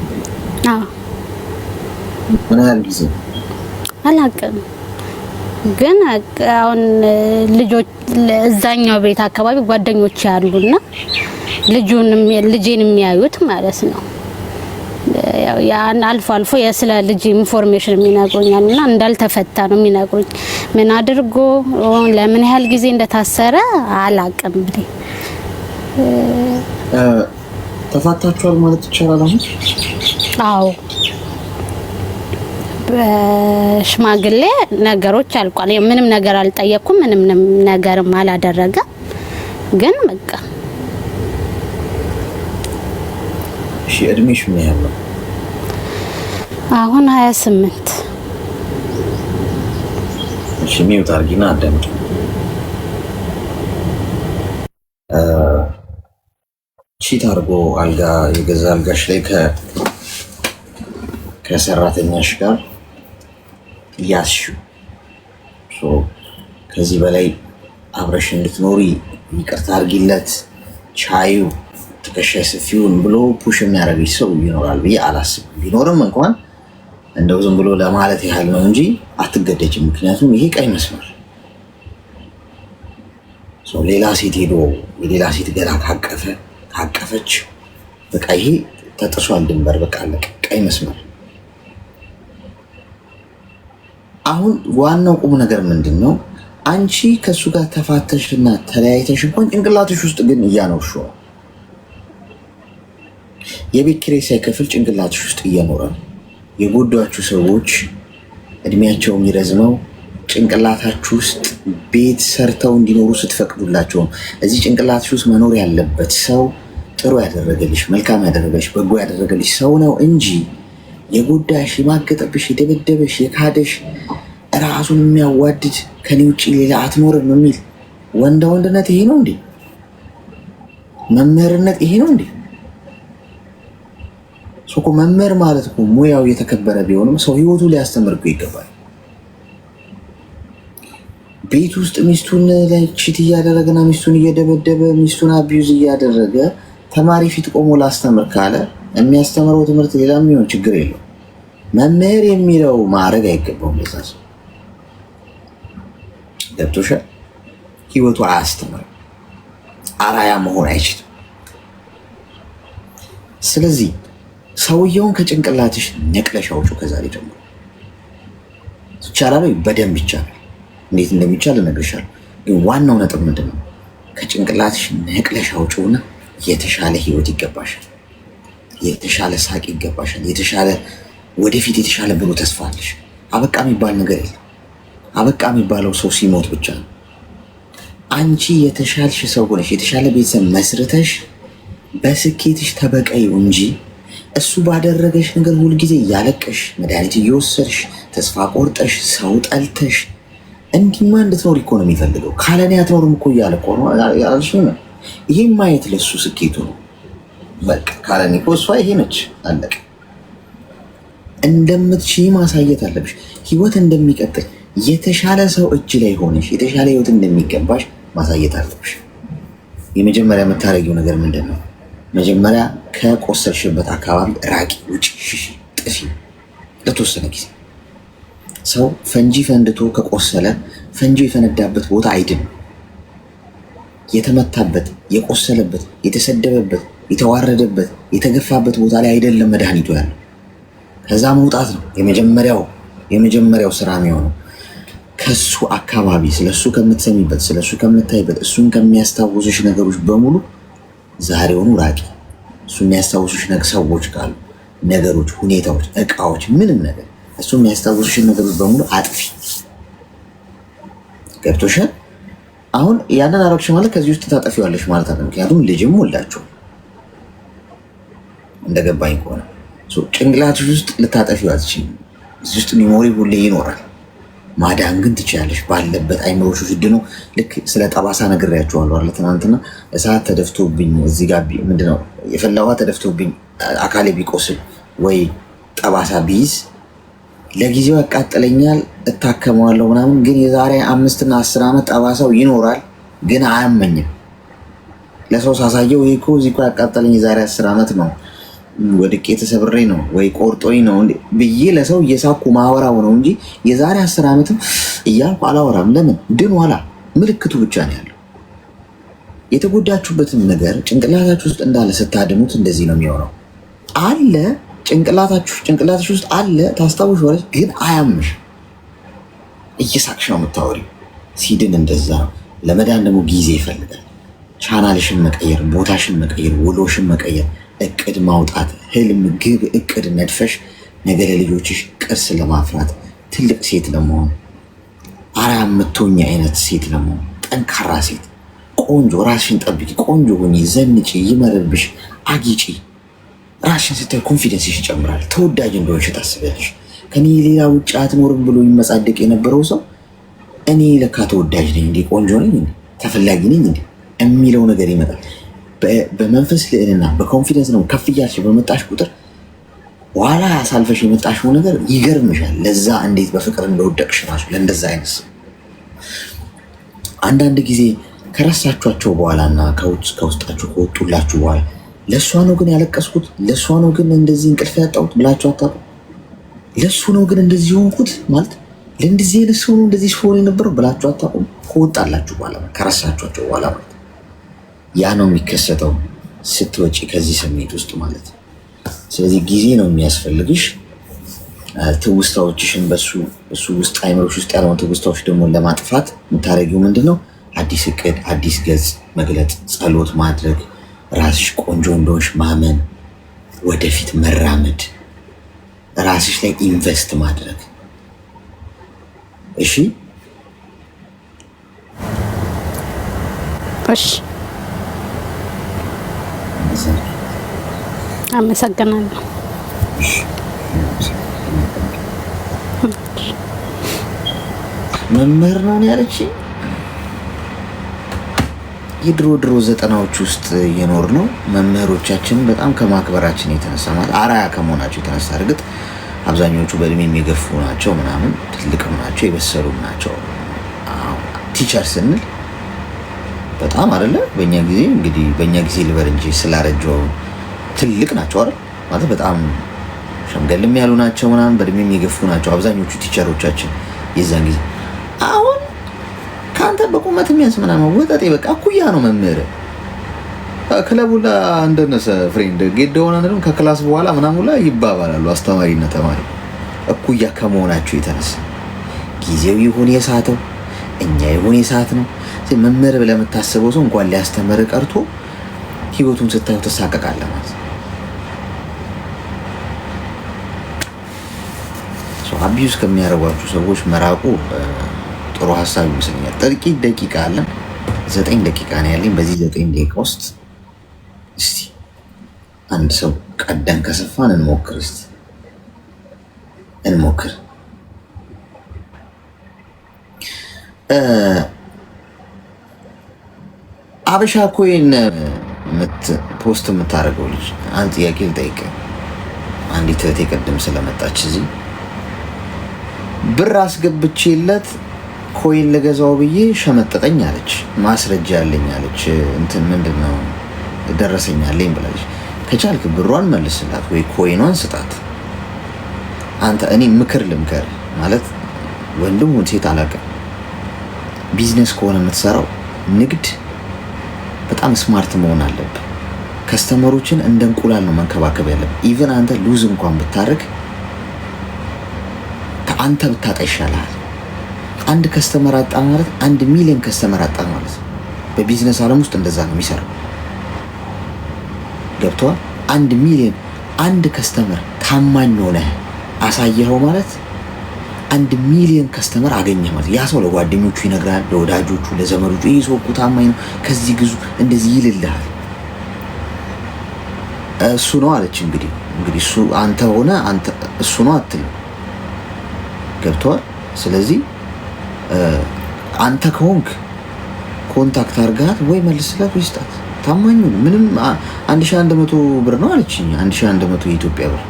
አዎ። ምን ያህል ጊዜ አላውቅም፣ ግን አሁን ልጆች እዛኛው ቤት አካባቢ ጓደኞች ያሉና ልጄን የሚያዩት ማለት ነው። ያው ያን አልፎ አልፎ የስለ ልጅ ኢንፎርሜሽን የሚነግሩኛልና እንዳልተፈታ ነው የሚነግሩኝ። ምን አድርጎ ለምን ያህል ጊዜ እንደታሰረ አላውቅም። ተፋታችኋል ማለት ይቻላል አሁን? አዎ በሽማግሌ ነገሮች አልቋል። ምንም ነገር አልጠየቅኩም፣ ምንም ነገርም አላደረገ። ግን በቃ እሺ እድሜሽ ምን ያህል ነው? አሁን 28። እሺ ሚውት አድርጊና አዳምጪ። ቺት አድርጎ የገዛ አልጋሽ ላይ ከሰራተኛሽ ጋር ያስሽው ከዚህ በላይ አብረሽ እንድትኖሪ ይቅርታ አድርጊለት፣ ቻዩ፣ ትከሻይ ሰፊውን ብሎ ፑሽ የሚያደርግሽ ሰው ይኖራል ብዬ አላስብም። ቢኖርም እንኳን እንደው ዝም ብሎ ለማለት ያህል ነው እንጂ አትገደጅም። ምክንያቱም ይሄ ቀይ መስመር ሌላ ሴት ሄዶ የሌላ ሴት ገላ ካቀፈች በቃ ይሄ ተጥሷል ድንበር፣ በቃ አለቀ፣ ቀይ መስመር። አሁን ዋናው ቁም ነገር ምንድን ነው? አንቺ ከሱ ጋር ተፋተሽና ተለያይተሽ እንኳን ጭንቅላትሽ ውስጥ ግን እያኖርሽው ነው። የቤት ኪራይ ሳይከፍል ጭንቅላትሽ ውስጥ እየኖረ ነው። የጎዷችሁ ሰዎች እድሜያቸው የሚረዝመው ጭንቅላታችሁ ውስጥ ቤት ሰርተው እንዲኖሩ ስትፈቅዱላቸው ነው። እዚህ ጭንቅላትሽ ውስጥ መኖር ያለበት ሰው ጥሩ ያደረገልሽ፣ መልካም ያደረገልሽ፣ በጎ ያደረገልሽ ሰው ነው እንጂ የጎዳሽ፣ የማገጠብሽ፣ የደበደበሽ፣ የካደሽ፣ ራሱን የሚያዋድድ ከኔ ውጭ ሌላ አትኖርም የሚል ወንድነት ይሄ ነው እንዴ? መምህርነት ይሄ ነው እንዴ? ሶኮ መምህር ማለት እኮ ሙያው የተከበረ ቢሆንም ሰው ህይወቱ ሊያስተምር እኮ ይገባል። ቤት ውስጥ ሚስቱን ላይ ቺት እያደረገና ሚስቱን እየደበደበ ሚስቱን አቢዩዝ እያደረገ ተማሪ ፊት ቆሞ ላስተምር ካለ የሚያስተምረው ትምህርት ሌላ የሚሆን ችግር የለው። መምህር የሚለው ማዕረግ አይገባውም ለዛ ሰው። ገብቶሻል? ህይወቱ አያስተምርም፣ አራያ መሆን አይችልም። ስለዚህ ሰውየውን ከጭንቅላትሽ ነቅለሽ አውጪው ከዛሬ ጀምሮ። ይቻላል ወይ? በደንብ ይቻላል። እንዴት እንደሚቻል እነግርሻለሁ። ግን ዋናው ነጥብ ምንድን ነው? ከጭንቅላትሽ ነቅለሽ አውጪውና የተሻለ ህይወት ይገባሻል፣ የተሻለ ሳቅ ይገባሻል፣ የተሻለ ወደፊት የተሻለ ብሎ ተስፋ አለሽ። አበቃ የሚባል ነገር የለም። አበቃ የሚባለው ሰው ሲሞት ብቻ ነው። አንቺ የተሻልሽ ሰው ሆነሽ የተሻለ ቤተሰብ መስርተሽ በስኬትሽ ተበቀይው እንጂ እሱ ባደረገሽ ነገር ሁልጊዜ እያለቀሽ መድኃኒት እየወሰድሽ ተስፋ ቆርጠሽ ሰው ጠልተሽ እንዲህማ እንድትኖር እኮ ነው የሚፈልገው። ካለኔ አትኖርም እኮ እያለ እኮ ነው ያልሽ። ይሄን ማየት ለሱ ስኬቱ ነው። በቃ ካለኔ እኮ እሷ ይሄ ነች፣ አለቀ። እንደምትችይ ማሳየት አለብሽ። ህይወት እንደሚቀጥል የተሻለ ሰው እጅ ላይ ሆነሽ የተሻለ ህይወት እንደሚገባሽ ማሳየት አለብሽ። የመጀመሪያ የምታደርጊው ነገር ምንድን ነው? መጀመሪያ ከቆሰልሽበት አካባቢ ራቂ፣ ውጪ፣ ሽሺ፣ ጥፊ ለተወሰነ ጊዜ። ሰው ፈንጂ ፈንድቶ ከቆሰለ ፈንጂው የፈነዳበት ቦታ አይድንም። የተመታበት፣ የቆሰለበት፣ የተሰደበበት፣ የተዋረደበት፣ የተገፋበት ቦታ ላይ አይደለም መድኃኒቱ ያለው። ከዛ መውጣት ነው የመጀመሪያው ስራ የሚሆነው። ከሱ አካባቢ ስለሱ ከምትሰሚበት፣ ስለሱ ከምታይበት፣ እሱን ከሚያስታውሱሽ ነገሮች በሙሉ ዛሬውኑ ራቂ። እሱ የሚያስታውሱሽ ሰዎች ካሉ፣ ነገሮች፣ ሁኔታዎች፣ እቃዎች፣ ምንም ነገር እሱ የሚያስታውሱሽን ነገሮች በሙሉ አጥፊ። ገብቶሻል? አሁን ያንን አረግሽ ማለት ከዚህ ውስጥ ታጠፊዋለሽ ማለት አለ። ምክንያቱም ልጅም ወልዳችሁ እንደገባኝ ከሆነ ጭንቅላትሽ ውስጥ ልታጠፊው አትችይም። እዚህ ውስጥ ሚሞሪ ሁሌ ይኖራል። ማዳን ግን ትችላለሽ። ባለበት አይምሮሽ ውስጥ ነው። ልክ ስለ ጠባሳ ነግሬያቸዋለሁ አለ ትናንትና። እሳት ተደፍቶብኝ እዚህ ጋር ምንድነው የፈላ ውሃ ተደፍቶብኝ አካሌ ቢቆስል ወይ ጠባሳ ቢይዝ ለጊዜው ያቃጥለኛል፣ እታከመዋለሁ ምናምን። ግን የዛሬ 5 እና 10 ዓመት ጠባሳው ይኖራል፣ ግን አያመኝም። ለሰው ሳሳየው ይሄ እኮ እዚህ እኮ ያቃጠለኝ የዛሬ 10 ዓመት ነው፣ ወድቄ ተሰብሬ ነው ወይ ቆርጦኝ ነው ብዬ ለሰው እየሳኩ ማወራው ነው እንጂ የዛሬ 10 ዓመትም እያልኩ አላወራም። ለምን? ድን ኋላ ምልክቱ ብቻ ነው ያለው። የተጎዳችሁበትን ነገር ጭንቅላታችሁ ውስጥ እንዳለ ስታድኑት እንደዚህ ነው የሚሆነው። አለ ጭንቅላታችሁ ውስጥ አለ፣ ታስታውሻለሽ፣ ግን አያምሽ። እየሳቅሽ ነው የምታወሪው። ሲድን እንደዛ ነው። ለመዳን ደግሞ ጊዜ ይፈልጋል። ቻናልሽን መቀየር፣ ቦታሽን መቀየር፣ ውሎሽን መቀየር፣ እቅድ ማውጣት፣ ህልም፣ ግብ፣ እቅድ ነድፈሽ ነገ ለልጆችሽ ቅርስ ለማፍራት፣ ትልቅ ሴት ለመሆን፣ አርአያ የምትሆኚ አይነት ሴት ለመሆን፣ ጠንካራ ሴት፣ ቆንጆ፣ ራስሽን ጠብቂ፣ ቆንጆ ሁኚ፣ ዘንጪ፣ ይመርብሽ፣ አጊጪ። ራስሽን ስታይ ኮንፊደንስሽ ይጨምራል። ተወዳጅ እንደሆንሽ ታስቢያለሽ። ከኔ ሌላ ውጭ አትኖርም ብሎ ይመጻደቅ የነበረው ሰው እኔ ለካ ተወዳጅ ነኝ እንዴ፣ ቆንጆ ነኝ እንዴ፣ ተፈላጊ ነኝ እንዴ የሚለው ነገር ይመጣል። በመንፈስ ልዕልና በኮንፊደንስ ነው ከፍ እያልሽ በመጣሽ ቁጥር ኋላ አሳልፈሽ የመጣሽው ነገር ይገርምሻል። ለዛ እንዴት በፍቅር እንደወደቅሽ ራሱ ለእንደዛ አይነት ሰው አንዳንድ ጊዜ ከረሳችኋቸው በኋላና ከውስጣችሁ ከወጡላችሁ በኋላ ለእሷ ነው ግን ያለቀስኩት፣ ለእሷ ነው ግን እንደዚህ እንቅልፍ ያጣሁት ብላችሁ አታውቁም? ለእሱ ነው ግን እንደዚህ ሆንኩት ማለት ለእንደዚህ አይነት ሰው ነው እንደዚህ ሲሆን የነበረው ብላችሁ አታውቁም? ከወጣላችሁ በኋላ ከረሳችኋቸው በኋላ ማለት ያ ነው የሚከሰተው ስትወጪ ከዚህ ስሜት ውስጥ ማለት። ስለዚህ ጊዜ ነው የሚያስፈልግሽ። ትውስታዎችሽን እሱ ውስጥ አይምሮሽ ውስጥ ያለውን ትውስታዎች ደግሞ ለማጥፋት የምታደርጊው ምንድን ነው? አዲስ እቅድ፣ አዲስ ገጽ መግለጥ፣ ጸሎት ማድረግ፣ ራስሽ ቆንጆ እንደሆንሽ ማመን፣ ወደፊት መራመድ፣ ራስሽ ላይ ኢንቨስት ማድረግ። እሺ እሺ፣ አመሰግናለሁ። መምህር ነው ያለች የድሮ ዘጠናዎች ውስጥ የኖር ነው። መምህሮቻችን በጣም ከማክበራችን የተነሳ ማለት አራያ ከመሆናቸው የተነሳ እርግጥ አብዛኞቹ በእድሜ የሚገፉ ናቸው፣ ምናምን ትልቅም ናቸው፣ የበሰሉም ናቸው። ቲቸር ስንል በጣም አይደለ በእኛ ጊዜ እንግዲህ በእኛ ጊዜ ልበር እንጂ ስላረጀው ትልቅ ናቸው አይደል ማለት በጣም ሸምገልም ያሉ ናቸው፣ ምናምን በእድሜ የሚገፉ ናቸው አብዛኞቹ ቲቸሮቻችን የዛን ጊዜ። አሁን ከአንተ በቁመት የሚያንስ ምናምን ወጠጤ በቃ እኩያ ነው መምህር። ክለቡላ እንደነሰ ፍሬንድ ጌድ ሆነ ከክላስ በኋላ ምናምን ላይ ይባባላሉ አስተማሪና ተማሪ እኩያ ከመሆናቸው የተነሳ ጊዜው ይሁን የሳተው እኛ ይሁን የሳት ነው። መምህር ብለህ የምታስበው ሰው እንኳን ሊያስተምር ቀርቶ ህይወቱን ስታዩ ተሳቀቃለህ ማለት ነው። አቢዩዝ ከሚያደርጓችሁ ሰዎች መራቁ ጥሩ ሀሳብ ይመስለኛል። ጥቂት ደቂቃ አለን፣ 9 ደቂቃ ነው ያለኝ። በዚህ 9 ደቂቃ ውስጥ እስቲ አንድ ሰው ቀደን ከሰፋን እንሞክር። እስቲ እንሞክር። አበሻ ኮይን ፖስት የምታደርገው ልጅ አንድ ጥያቄ ልጠይቅህ። አንዲት እህቴ ቅድም ስለመጣች እዚህ ብር አስገብቼለት ኮይን ልገዛው ብዬ ሸመጠጠኝ አለች። ማስረጃ ያለኝ አለች። እንትን ምንድን ነው ደረሰኛለኝ ብላለች። ከቻልክ ብሯን መልስላት ወይ ኮይኗን ስጣት። አንተ እኔ ምክር ልምከር ማለት ወንድም ሴት አላውቅም። ቢዝነስ ከሆነ የምትሰራው ንግድ በጣም ስማርት መሆን አለብህ። ከስተመሮችን እንደ እንቁላል ነው መንከባከብ ያለብህ። ኢቨን አንተ ሉዝ እንኳን ብታደርግ ከአንተ ብታጣ ይሻልሃል። አንድ ከስተመር አጣ ማለት 1 ሚሊዮን ከስተመር አጣ ማለት ነው። በቢዝነስ ዓለም ውስጥ እንደዛ ነው የሚሰራው። ገብቶሃል? 1 ሚሊዮን አንድ ከስተመር ታማኝ ሆነህ አሳየኸው ማለት 1 ሚሊዮን ከስተመር አገኘህ ማለት። ያ ሰው ለጓደኞቹ ይነግራል፣ ለወዳጆቹ፣ ለዘመዶቹ ይህ ሰው እኮ ታማኝ ነው፣ ከዚህ ግዙ፣ እንደዚህ ይልልሃል። እሱ ነው አለች። እንግዲህ እሱ አንተ ሆነ አንተ እሱ ነው አትልም። ገብቶሃል? ስለዚህ አንተ ከሆንክ ኮንታክት አድርጋት ወይ መልስላት ወይ ስጣት። ታማኝ ምንም 1100 ብር ነው አለችኝ። 1100 የኢትዮጵያ ብር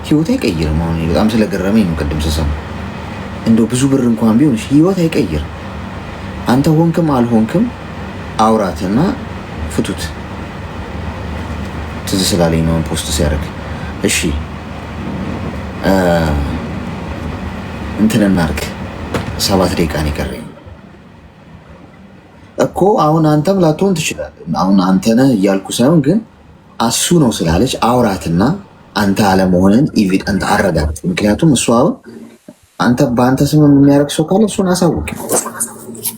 ህይወት አይቀይርም። አሁን በጣም ስለገረመኝ ነው ቅድም ስሰማ። እንደው ብዙ ብር እንኳን ቢሆን ህይወት አይቀይርም። አንተ ሆንክም አልሆንክም አውራትና ፍቱት። ትዝ ስላለኝ ነው ፖስት ሲያደርግ። እሺ እንትን እናድርግ። 7 ደቂቃ ነው የቀረኝ እኮ። አሁን አንተም ላትሆን ትችላለህ። አሁን አንተ ነህ እያልኩ ሳይሆን ግን እሱ ነው ስላለች አውራትና አንተ አለመሆንን ኢቪደንት አረጋግጥ። ምክንያቱም እሱ አሁን አንተ በአንተ ስም የሚያደርግ ሰው ካለ እሱን አሳውቅ።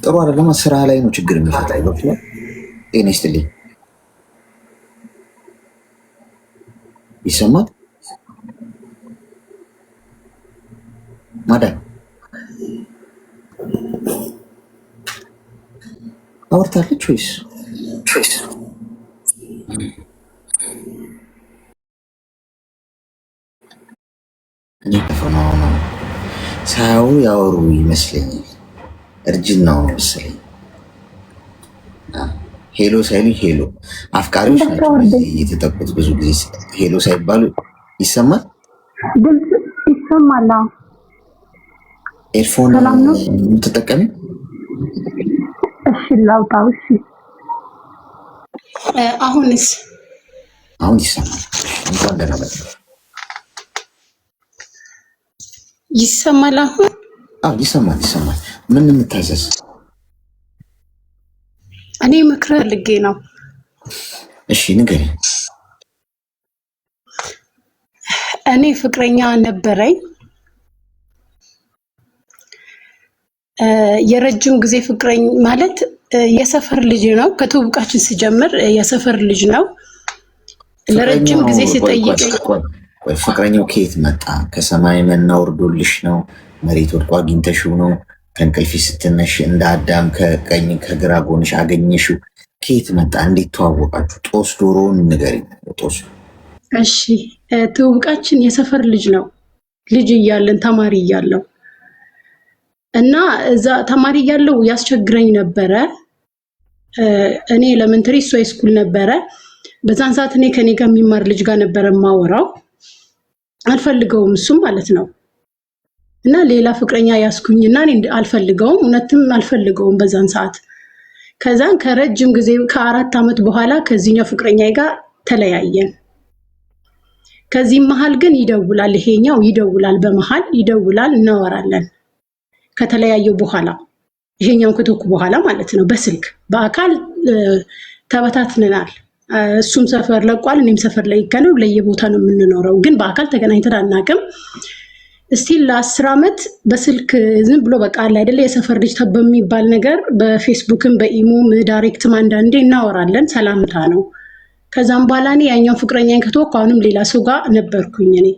ጥሩ አይደለም። ስራ ላይ ነው ችግር የሚፈታ ይመስላል። ጤና ይስጥልኝ። ይሰማል ማዳም? አውርታለች ወይስ እኔ ከፈናው ነው ሳያወሩ ያወሩ ይመስለኛል። እርጅናው ነው መሰለኝ። ሄሎ ሳይሉ ሄሎ አፍቃሪዎች ናቸው የተጠቁት። ብዙ ጊዜ ሄሎ ሳይባሉ ይሰማል። ድምፅ ይሰማል። ኤርፎን የምትጠቀሚ? እሺ ላውጣው። እሺ አሁንስ? አሁን ይሰማል። እንኳን ደህና መጣሽ። ይሰማል አሁን? አዎ ይሰማል። ምን የምታዘዝ? እኔ ምክር ፈልጌ ነው። እሺ ንገሪኝ። እኔ ፍቅረኛ ነበረኝ። የረጅም ጊዜ ፍቅረኛ ማለት የሰፈር ልጅ ነው። ከትውውቃችን ሲጀምር የሰፈር ልጅ ነው። ለረጅም ጊዜ ሲጠይቀኝ ፍቅረኛው ከየት መጣ? ከሰማይ መና ወርዶልሽ ነው? መሬት ወድቆ አግኝተሽው ነው? ከእንቅልፊ ስትነሽ እንደ አዳም ከቀኝ ከግራ ጎንሽ አገኘሽው? ከየት መጣ? እንዴት ተዋወቃችሁ? ጦስ ዶሮውን ንገሪኝ። ጦስ እሺ፣ ትውውቃችን የሰፈር ልጅ ነው። ልጅ እያለን ተማሪ እያለው እና እዛ ተማሪ እያለው ያስቸግረኝ ነበረ። እኔ ኤሌመንተሪ እሱ ሃይስኩል ነበረ። በዛን ሰዓት እኔ ከኔ ጋር የሚማር ልጅ ጋር ነበረ ማወራው። አልፈልገውም እሱም ማለት ነው። እና ሌላ ፍቅረኛ ያስኩኝና እኔ አልፈልገውም፣ እውነትም አልፈልገውም በዛን ሰዓት። ከዛን ከረጅም ጊዜ ከ4 ዓመት በኋላ ከዚህኛው ፍቅረኛ ጋር ተለያየን። ከዚህ መሃል ግን ይደውላል፣ ይሄኛው ይደውላል፣ በመሃል ይደውላል፣ እናወራለን። ከተለያየው በኋላ ይሄኛውን ከተኩ በኋላ ማለት ነው። በስልክ በአካል ተበታትነናል። እሱም ሰፈር ለቋል፣ እኔም ሰፈር ላይ ከነው ለየቦታ ነው የምንኖረው፣ ግን በአካል ተገናኝተን አናውቅም። እስቲል ለ10 ዓመት በስልክ ዝም ብሎ በቃ አለ አይደለ የሰፈር ልጅ በሚባል ነገር በፌስቡክም በኢሞም ዳይሬክትም አንዳንዴ እናወራለን። ሰላምታ ነው። ከዛም በኋላ እኔ ያኛው ፍቅረኛን ከተወኩ አሁንም ሌላ ሰው ጋር ነበርኩኝ እኔ።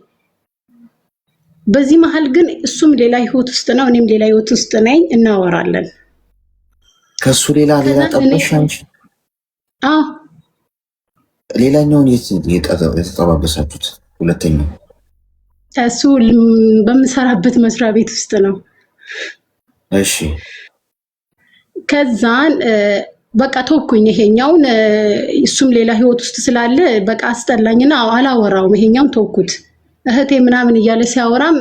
በዚህ መሀል ግን እሱም ሌላ ህይወት ውስጥ ነው፣ እኔም ሌላ ህይወት ውስጥ ነኝ። እናወራለን። ከሱ ሌላ ጠበሽ አንቺ? አዎ። ሌላኛውን የተጠባበሳችሁት? ሁለተኛው እሱ በምሰራበት መስሪያ ቤት ውስጥ ነው። እሺ። ከዛን በቃ ተወኩኝ። ይሄኛውን እሱም ሌላ ህይወት ውስጥ ስላለ በቃ አስጠላኝና አላወራውም። ይሄኛውን ተወኩት። እህቴ ምናምን እያለ ሲያወራም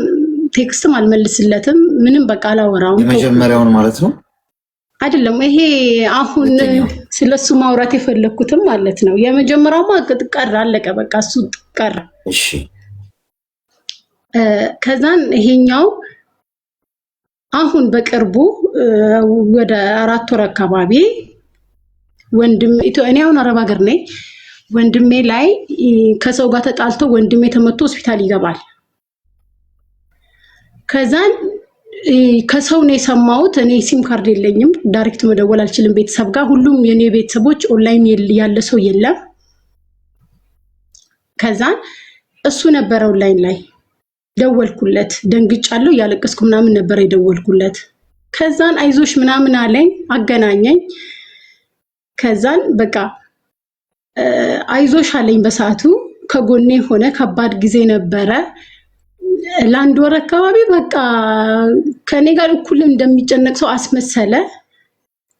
ቴክስትም አልመልስለትም ምንም በቃ አላወራውም። የመጀመሪያውን ማለት ነው አይደለም ይሄ አሁን ስለሱ ማውራት የፈለኩትም ማለት ነው። የመጀመሪያውማ ቀረ አለቀ በቃ እሱ ቀረ። እሺ ከዛን ይሄኛው አሁን በቅርቡ ወደ 4 ወር አካባቢ ወንድም እኔ አሁን አረብ ሀገር ነኝ። ወንድሜ ላይ ከሰው ጋር ተጣልቶ ወንድሜ ተመቶ ሆስፒታል ይገባል። ከዛን ከሰው ነው የሰማሁት። እኔ ሲም ካርድ የለኝም፣ ዳይሬክት መደወል አልችልም ቤተሰብ ጋር። ሁሉም የኔ ቤተሰቦች ኦንላይን ያለ ሰው የለም። ከዛን እሱ ነበር ኦንላይን ላይ ደወልኩለት። ደንግጫለሁ፣ ያለቀስኩ ምናምን ነበር የደወልኩለት። ከዛን አይዞሽ ምናምን አለኝ፣ አገናኘኝ። ከዛን በቃ አይዞሽ አለኝ። በሰዓቱ ከጎኔ ሆነ። ከባድ ጊዜ ነበረ። ለአንድ ወር አካባቢ በቃ ከኔ ጋር እኩል እንደሚጨነቅ ሰው አስመሰለ።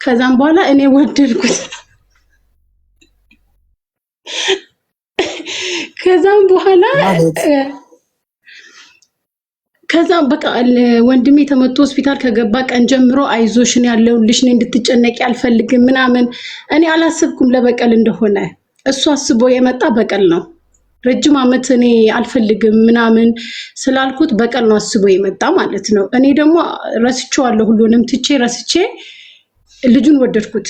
ከዛም በኋላ እኔ ወደድኩት። ከዛም በኋላ ከዛም በቃ ወንድሜ ተመቶ ሆስፒታል ከገባ ቀን ጀምሮ አይዞሽን ያለውልሽ ነው እንድትጨነቂ አልፈልግም ምናምን። እኔ አላሰብኩም ለበቀል እንደሆነ። እሱ አስቦ የመጣ በቀል ነው። ረጅም ዓመት እኔ አልፈልግም ምናምን ስላልኩት በቀል ነው አስቦ የመጣ ማለት ነው። እኔ ደግሞ ረስቼዋለሁ፣ ሁሉንም ትቼ ረስቼ ልጁን ወደድኩት።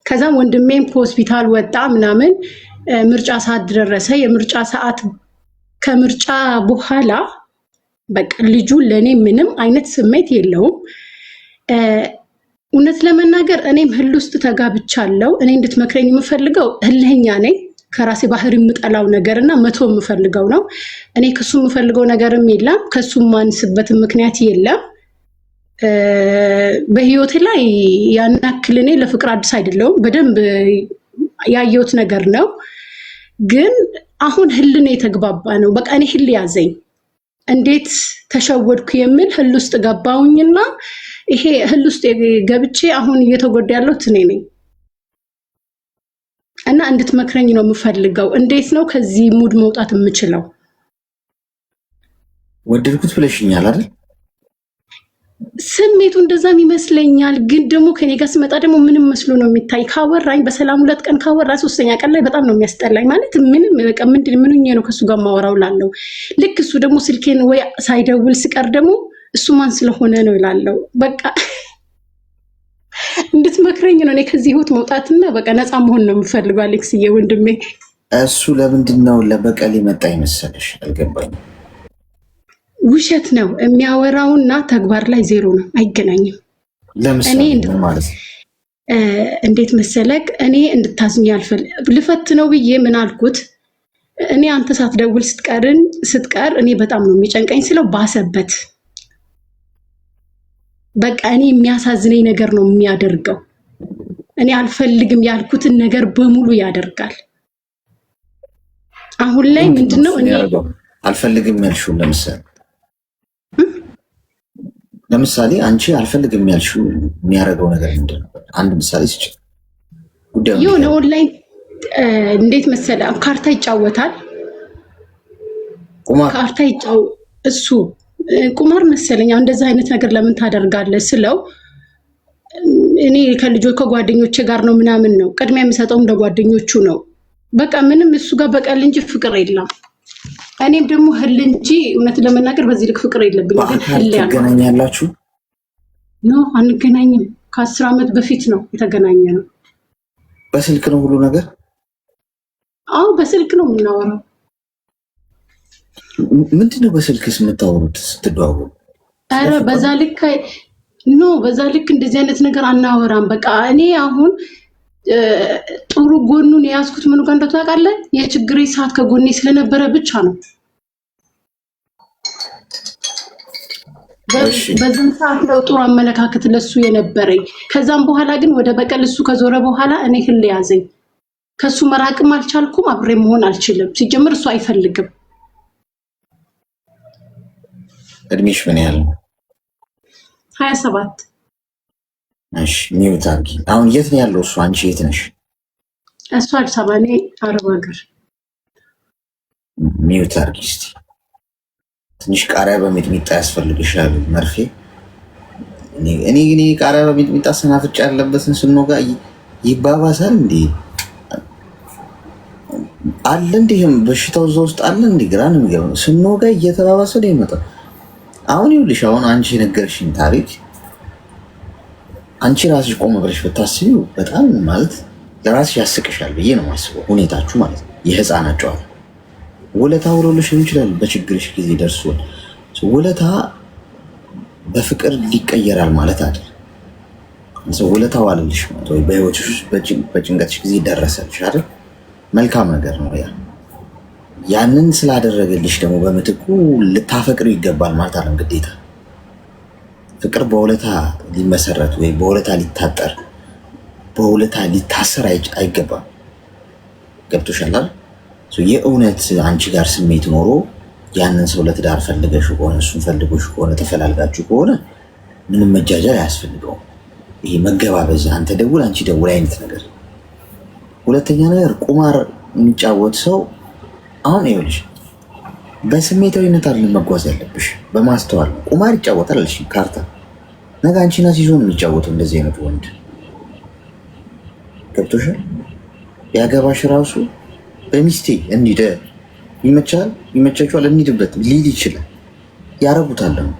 ከዛም ወንድሜም ከሆስፒታል ወጣ ምናምን። ምርጫ ሰዓት ደረሰ። የምርጫ ሰዓት ከምርጫ በኋላ በቃ ልጁ ለኔ ምንም አይነት ስሜት የለውም። እውነት ለመናገር እኔም ህል ውስጥ ተጋብቻለሁ። እኔ እንድትመክረኝ የምፈልገው ህልህኛ ነኝ። ከራሴ ባህር የምጠላው ነገርና መቶ የምፈልገው ነው። እኔ ከሱ የምፈልገው ነገርም የለም፣ ከሱ ማንስበት ምክንያት የለም። በህይወቴ ላይ ያን ያክል እኔ ለፍቅር አዲስ አይደለሁም። በደንብ ያየሁት ነገር ነው። ግን አሁን ህል ነው የተግባባ ነው። በቃ እኔ ህል ያዘኝ። እንዴት ተሸወድኩ የሚል ህል ውስጥ ገባውኝና ይሄ ህል ውስጥ ገብቼ አሁን እየተጎዳ ያለሁት እኔ ነኝ። እና እንድትመክረኝ ነው የምፈልገው። እንዴት ነው ከዚህ ሙድ መውጣት የምችለው? ወደድኩት ብለሽኛል አይደል? ስሜቱ እንደዛም ይመስለኛል። ግን ደግሞ ከኔ ጋር ስመጣ ደግሞ ምንም መስሎ ነው የሚታይ። ካወራኝ በሰላም 2 ቀን ካወራ 3ኛ ቀን ላይ በጣም ነው የሚያስጠላኝ። ማለት ምንም በቃ ምንድነው ነው ከሱ ጋር ማወራው ላለው። ልክ እሱ ደግሞ ስልኬን ወይ ሳይደውል ሲቀር ደግሞ እሱ ማን ስለሆነ ነው ይላለው። በቃ እንድትመክረኝ ነው። እኔ ከዚህ ህይወት መውጣትና በቃ ነፃ መሆን ነው የምፈልገው። አሌክስዬ ወንድሜ፣ እሱ ለምንድነው ለበቀል ይመጣ ይመስልሽ? አልገባኝም። ውሸት ነው የሚያወራውና ተግባር ላይ ዜሮ ነው፣ አይገናኝም። ለምሳሌ ማለት እንዴት መሰለክ፣ እኔ እንድታዝኝ ልፈት ነው ብዬ ምን አልኩት? እኔ አንተ ሳትደውል ስትቀር እኔ በጣም ነው የሚጨንቀኝ ስለው ባሰበት። በቃ እኔ የሚያሳዝነኝ ነገር ነው የሚያደርገው። እኔ አልፈልግም ያልኩትን ነገር በሙሉ ያደርጋል። አሁን ላይ ምንድነው እኔ አልፈልግም ያልሽው ለምሳሌ አንቺ አልፈልግም ያልሽው የሚያደርገው ነገር ምንድነው? አንድ ምሳሌ ስጭ። የሆነ ኦንላይን እንዴት መሰለ ካርታ ይጫወታል። ካርታ እሱ ቁማር መሰለኝ። እንደዛ አይነት ነገር ለምን ታደርጋለህ ስለው እኔ ከጓደኞቼ ጋር ነው ምናምን ነው ቅድሚያ የሚሰጠውም ለጓደኞቹ ነው። በቃ ምንም እሱ ጋር በቀል እንጂ ፍቅር የለም። እኔም ደግሞ ህል እንጂ እውነት ለመናገር በዚህ ልክ ፍቅር የለብኝም። ግን ህል ትገናኛላችሁ? ኖ አንገናኝም። ከ10 ዓመት በፊት ነው የተገናኘ ነው። በስልክ ነው ሁሉ ነገር? አዎ በስልክ ነው የምናወራው። ምንድነው በስልክስ የምታወሩት ስትደዋወሉ? አረ በዛ ልክ እንደዚህ አይነት ነገር አናወራም። በቃ እኔ አሁን ጥሩ ጎኑን የያዝኩት ምን ጋር እንደው ታውቃለህ? የችግሬ ሰዓት ከጎኔ ስለነበረ ብቻ ነው። በዛን ሰዓት ነው ጥሩ አመለካከት ለሱ የነበረኝ። ከዛም በኋላ ግን ወደ በቀል እሱ ከዞረ በኋላ እኔ ህል ያዘኝ። ከሱ መራቅም አልቻልኩም፣ አብሬ መሆን አልችልም። ሲጀምር እሱ አይፈልግም። እድሜሽ ምን ያህል ነው? 27 እሺ ሚውት አድርጊ። አሁን የት ነው ያለው እሱ? አንቺ የት ነሽ? እሱ አዲስ አበባ፣ እኔ አረብ ሀገር። ሚውት አድርጊ እስቲ። ትንሽ ቃሪያ በሚጥሚጣ ያስፈልግሻል መርፌ። እኔ ቃሪያ በሚጥሚጣ ስናፍጫ ያለበትን ስንወጋ ይባባሳል እንዴ? አለ እንዲህም በሽታው እዛ ውስጥ አለ እንዴ? ግራ ነው የሚገባው። ስንወጋ እየተባባሰ ነው የሚመጣው። አሁን ይኸውልሽ፣ አሁን አንቺ የነገርሽኝ ታሪክ አንቺ ራስሽ ቆም ብለሽ ብታስቢው በጣም ማለት ለራስሽ ያስቅሻል ብዬ ነው የማስበው። ሁኔታችሁ ማለት ነው የህፃናት ጨዋታ። ውለታ ውሎልሽ ይችላል በችግርሽ ጊዜ ደርሶ። ውለታ በፍቅር ሊቀየራል ማለት አይደል። ውለታ ዋለልሽ ማለት ወይ በህይወትሽ ውስጥ በጭንቀትሽ ጊዜ ደረሰልሽ አይደል? መልካም ነገር ነው ያ። ያንን ስላደረገልሽ ደግሞ በምትኩ ልታፈቅሪው ይገባል ማለት አለም ግዴታ። ፍቅር በውለታ ሊመሰረት ወይ በውለታ ሊታጠር በውለታ ሊታሰር አይገባም። ገብቶሻል አይደል? የእውነት አንቺ ጋር ስሜት ኖሮ ያንን ሰው ለትዳር ፈልገሽ ከሆነ እሱን ፈልጎሽ ከሆነ ተፈላልጋችሁ ከሆነ ምንም መጃጃል አያስፈልገውም። ይሄ መገባበዝ፣ አንተ ደውል አንቺ ደውል አይነት ነገር። ሁለተኛ ነገር ቁማር የሚጫወት ሰው አሁን ይኸውልሽ በስሜታዊነት አይደለም መጓዝ ያለብሽ፣ በማስተዋል ቁማር ይጫወታል አልሽ ካርታ። ነገ አንቺን አስይዞ ነው የሚጫወተው እንደዚህ አይነት ወንድ። ገብቶሻል? ያገባሽ ራሱ በሚስቴ እንሂድ ይመቻችኋል እንሂድበት ሊል ይችላል። ያረጉታል ደግሞ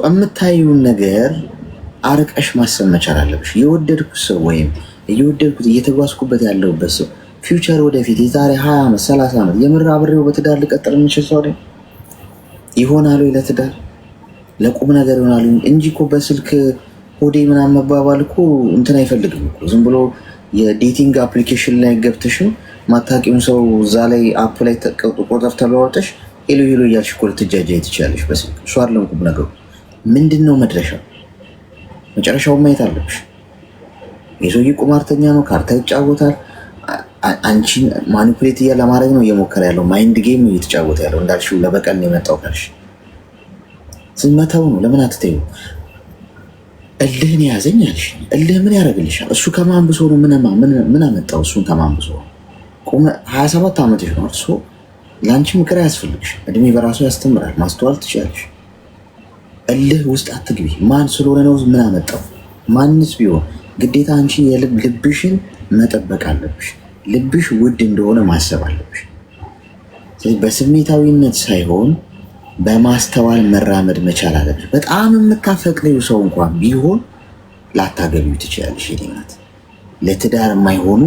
የምታዩን ነገር አርቀሽ ማሰብ መቻል አለብሽ። የወደድኩት ሰው ወይም እየወደድኩት እየተጓዝኩበት ያለሁበት ሰው ፊውቸር ወደፊት የዛሬ 20 ዓመት 30 ዓመት የምር አብሬው በትዳር ልቀጥል የምችል ሰው ይሆናል ወይ? ለትዳር ለቁም ነገር ይሆናል እንጂ እኮ በስልክ ሆዴ ምናምን መባባል እኮ እንትን አይፈልግም እኮ። ዝም ብሎ የዴቲንግ አፕሊኬሽን ላይ ገብተሽም ማታቂውን ሰው እዛ ላይ አፕ ላይ ቁጥር ተለዋወጠሽ ሄሎ ሄሎ እያልሽ እኮ ልትጃጃይ ትችላለሽ በስልክ። እሱ አይደለም ቁም ነገሩ። ምንድን ነው መድረሻው? መጨረሻውን ማየት አለብሽ። የሰውዬ ቁማርተኛ ነው፣ ካርታ ይጫወታል። አንቺን ማኒፑሌት ለማድረግ ነው እየሞከረ ያለው። ማይንድ ጌም ነው እየተጫወተ ያለው። እንዳልሽው ለበቀል ነው የመጣው ካልሽ ዝመተው ነው። ለምን አትተዩ? እልህን ያዘኝ አልሽ። እልህ ምን ያደርግልሻል? እሱ ከማን ብሶ ነው? ምን አመጣው? እሱን ከማን ብሶ? 27 ዓመትሽ ነው እርሶ። ለአንቺ ምክር አያስፈልግሽ። እድሜ በራሱ ያስተምራል። ማስተዋል ትችላለሽ። እልህ ውስጥ አትግቢ። ማን ስለሆነ ነው? ምን አመጣው? ማንስ ቢሆን ግዴታ አንቺ ልብሽን መጠበቅ አለብሽ። ልብሽ ውድ እንደሆነ ማሰብ አለብሽ። ስለዚህ በስሜታዊነት ሳይሆን በማስተዋል መራመድ መቻል አለብሽ። በጣም የምታፈቅሪው ሰው እንኳን ቢሆን ላታገቢው ትችላለሽ። የኔናት ለትዳር የማይሆኑ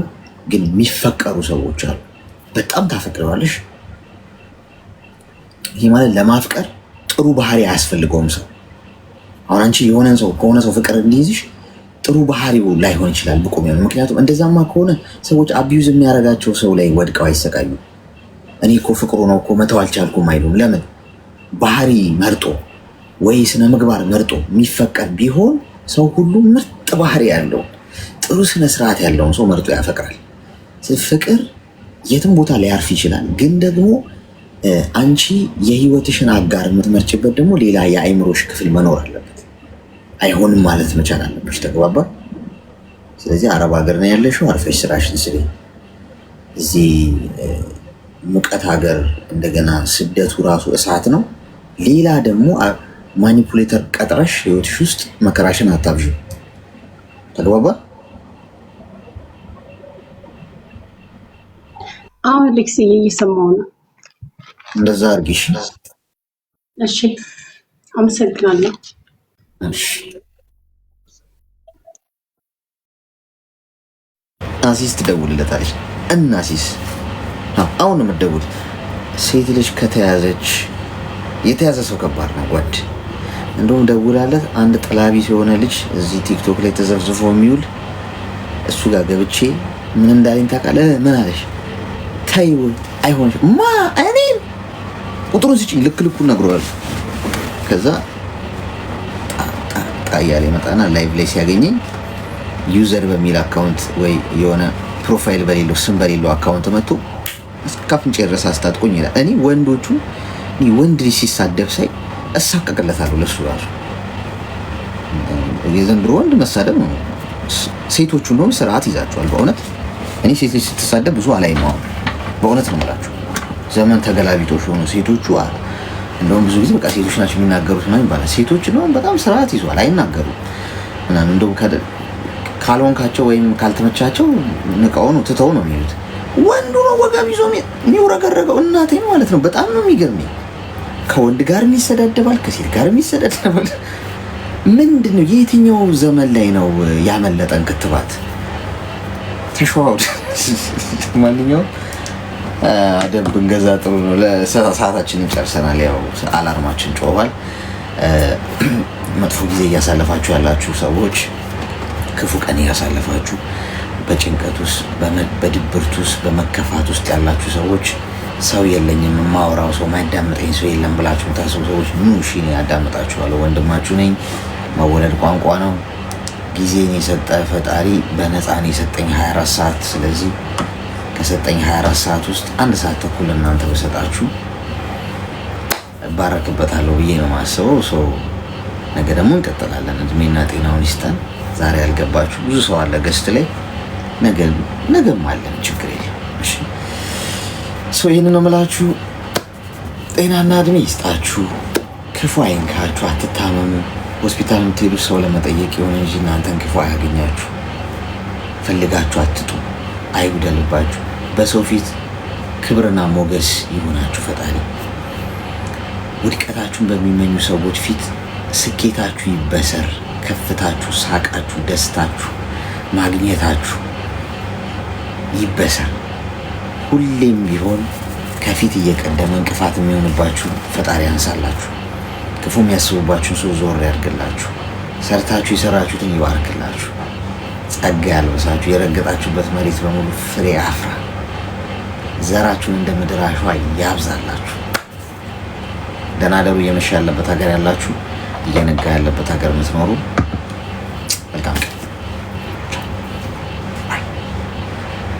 ግን የሚፈቀሩ ሰዎች አሉ። በጣም ታፈቅረዋለሽ። ይህ ማለት ለማፍቀር ጥሩ ባህሪ አያስፈልገውም ሰው። አሁን አንቺ የሆነን ሰው ከሆነ ሰው ፍቅር እንዲይዝሽ ጥሩ ባህሪው ላይሆን ይችላል ብቁ የሚሆን። ምክንያቱም እንደዛማ ከሆነ ሰዎች አቢዩዝ የሚያደርጋቸው ሰው ላይ ወድቀው አይሰቃዩ። እኔ እኮ ፍቅሩ ነው እኮ መተው አልቻልኩም አይሉም። ለምን? ባህሪ መርጦ ወይ ስነ ምግባር መርጦ የሚፈቀር ቢሆን ሰው ሁሉ ምርጥ ባህሪ ያለው ጥሩ ስነ ስርዓት ያለውን ሰው መርጦ ያፈቅራል። ፍቅር የትም ቦታ ሊያርፍ ይችላል። ግን ደግሞ አንቺ የህይወትሽን አጋር የምትመርጭበት ደግሞ ሌላ የአይምሮሽ ክፍል መኖር አለበት። አይሆንም ማለት መቻል አለብሽ። ተግባባ? ስለዚህ አረብ ሀገር ነው ያለሽው፣ አርፈሽ ስራሽን ስሪ። እዚህ ሙቀት ሀገር እንደገና ስደቱ ራሱ እሳት ነው። ሌላ ደግሞ ማኒፑሌተር ቀጥረሽ ህይወትሽ ውስጥ መከራሽን አታብዥ። ተግባባ? አሁን ልክስ እየሰማው ነው። እንደዛ አርጊሽ። እሺ፣ አመሰግናለሁ። እሺ፣ ናሲስ ትደውልለታለች። እናሲስ አሁን የምትደውል ሴት ልጅ ከተያዘች የተያዘ ሰው ከባድ ነው ጓድ። እንደውም ደውላለት አንድ ጠላቢስ የሆነ ልጅ እዚህ ቲክቶክ ላይ ተዘፍዝፎ የሚውል እሱ ጋር ገብቼ ምን እንዳለኝ ታውቃለህ? ምን አለሽ? ተይው አይሆንሽ ማ እኔ ቁጥሩን ስጪኝ ልክ ልኩን ነግሮሃል። ከዛ ጣያሌ መጣና ላይቭ ላይ ሲያገኘኝ ዩዘር በሚል አካውንት ወይ የሆነ ፕሮፋይል በሌለው ስም በሌለው አካውንት መጥቶ እስካፍንጭ ድረስ አስታጥቆኝ ይላል። እኔ ወንዶቹ ወንድ ልጅ ሲሳደብ ሳይ እሳቀቅለታለሁ። ለሱ ራሱ የዘንድሮ ወንድ መሳደብ ነው። ሴቶቹ እንደውም ስርዓት ይዛቸዋል። በእውነት እኔ ሴት ልጅ ስትሳደብ ብዙ አላይም። አሁን በእውነት ነው የምላቸው። ዘመን ተገላቢጦሽ ሆኖ ሴቶቹ እንደውም ብዙ ጊዜ በቃ ሴቶች ናቸው የሚናገሩት ነው ይባላል። ሴቶች እንደውም በጣም ስርዓት ይዟል፣ አይናገሩም ምናምን። እንደውም ካልሆንካቸው ወይም ካልተመቻቸው ንቀው ነው ትተው ነው የሚሉት። ወንዱ ነው ወገብ ይዞ የሚውረገረገው። እናቴን ማለት ነው። በጣም ነው የሚገርመኝ። ከወንድ ጋር ይሰዳደባል፣ ከሴት ጋር ይሰዳደባል። ምንድን ነው? የትኛው ዘመን ላይ ነው ያመለጠን ክትባት? ተሸዋውድ ማንኛውም አደብ ብንገዛ ጥሩ ነው። ለሰዓታችንን ጨርሰናል። ያው አላርማችን ጮኋል። መጥፎ ጊዜ እያሳለፋችሁ ያላችሁ ሰዎች፣ ክፉ ቀን እያሳለፋችሁ በጭንቀት ውስጥ፣ በድብርት ውስጥ፣ በመከፋት ውስጥ ያላችሁ ሰዎች፣ ሰው የለኝም የማወራው ሰው ማያዳምጠኝ ሰው የለም ብላችሁ የምታስቡ ሰዎች ኑ እሺ፣ እኔ ያዳምጣችኋለሁ። ወንድማችሁ ነኝ። መወለድ ቋንቋ ነው። ጊዜን የሰጠ ፈጣሪ በነፃ ነው የሰጠኝ 24 ሰዓት። ስለዚህ ከሰጠኝ 24 ሰዓት ውስጥ 1 ሰዓት ተኩል እናንተ በሰጣችሁ እባረክበታለሁ ብዬ ነው የማስበው። ሰው ነገ ደግሞ እንቀጥላለን። እድሜና ጤናውን ይስጠን። ዛሬ ያልገባችሁ ብዙ ሰው አለ ገስት ላይ፣ ነገም አለን፣ ችግር የለም። እሺ ሰው ይህን ነው የምላችሁ። ጤናና እድሜ ይስጣችሁ፣ ክፉ አይንካችሁ፣ አትታመሙ። ሆስፒታል የምትሄዱ ሰው ለመጠየቅ የሆነ እንጂ እናንተን ክፉ አያገኛችሁ። ፈልጋችሁ አትጡ፣ አይጉደልባችሁ። በሰው ፊት ክብርና ሞገስ ይሆናችሁ ፈጣሪ። ውድቀታችሁን በሚመኙ ሰዎች ፊት ስኬታችሁ ይበሰር። ከፍታችሁ፣ ሳቃችሁ፣ ደስታችሁ፣ ማግኘታችሁ ይበሰር። ሁሌም ቢሆን ከፊት እየቀደመ እንቅፋት የሚሆንባችሁ ፈጣሪ ያንሳላችሁ። ክፉ የሚያስቡባችሁን ሰው ዞር ያድርግላችሁ። ሰርታችሁ የሰራችሁትን ይባርክላችሁ። ጸጋ ያልበሳችሁ የረገጣችሁበት መሬት በሙሉ ፍሬ አፍራ። ዘራችሁን እንደ ምድር አሸዋ ያብዛላችሁ። ደህና ደሩ። እየመሸ ያለበት ሀገር ያላችሁ፣ እየነጋ ያለበት ሀገር የምትኖሩ